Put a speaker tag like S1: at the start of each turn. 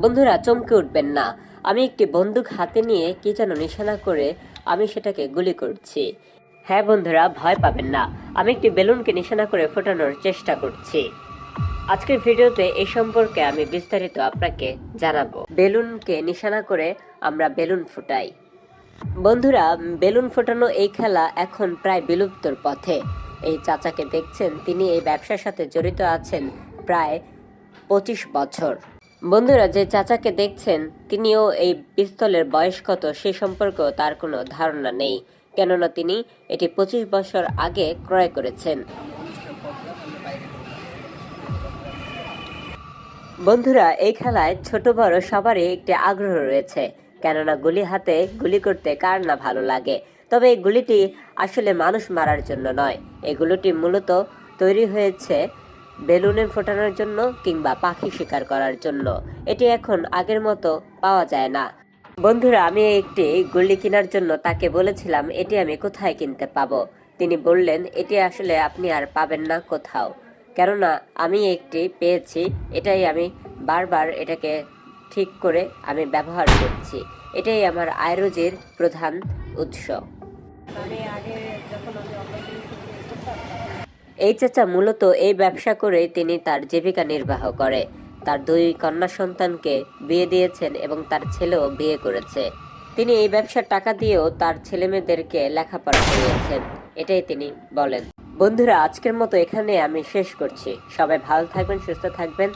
S1: বন্ধুরা চমকে উঠবেন না, আমি একটি বন্দুক হাতে নিয়ে কি যেন নিশানা করে আমি সেটাকে গুলি করছি। হ্যাঁ বন্ধুরা, ভয় পাবেন না, আমি একটি বেলুনকে নিশানা করে ফোটানোর চেষ্টা করছি। আজকের ভিডিওতে এই সম্পর্কে আমি বিস্তারিত আপনাকে জানাবো। বেলুনকে নিশানা করে আমরা বেলুন ফুটাই। বন্ধুরা, বেলুন ফোটানো এই খেলা এখন প্রায় বিলুপ্তর পথে। এই চাচাকে দেখছেন, তিনি এই ব্যবসার সাথে জড়িত আছেন প্রায় 25 বছর। বন্ধুরা, যে চাচাকে দেখছেন তিনিও এই পিস্তলের বয়স কত সে সম্পর্কেও তার কোনো ধারণা নেই, কেননা তিনি এটি 25 বছর আগে ক্রয় করেছেন। বন্ধুরা, এই খেলায় ছোট বড় সবারই একটি আগ্রহ রয়েছে, কেননা গুলি হাতে গুলি করতে কার না ভালো লাগে। তবে এই গুলিটি আসলে মানুষ মারার জন্য নয়, এই গুলিটি মূলত তৈরি হয়েছে বেলুনে ফোটানোর জন্য কিংবা পাখি শিকার করার জন্য। এটি এখন আগের মতো পাওয়া যায় না। বন্ধুরা, আমি একটি গুলি কেনার জন্য তাকে বলেছিলাম এটি আমি কোথায় কিনতে পাবো। তিনি বললেন এটি আসলে আপনি আর পাবেন না কোথাও, কেননা আমি একটি পেয়েছি, এটাই আমি বারবার এটাকে ঠিক করে আমি ব্যবহার করছি। এটাই আমার আয় রোজির প্রধান উৎস। এই চাচা মূলত এই ব্যবসা করে তিনি তার জীবিকা নির্বাহ করে। তার 2 কন্যা সন্তানকে বিয়ে দিয়েছেন এবং তার ছেলেও বিয়ে করেছে। তিনি এই ব্যবসার টাকা দিয়েও তার ছেলেমেয়েদেরকে লেখাপড়া করিয়েছেন, এটাই তিনি বলেন। বন্ধুরা, আজকের মতো এখানে আমি শেষ করছি। সবাই ভালো থাকবেন, সুস্থ থাকবেন।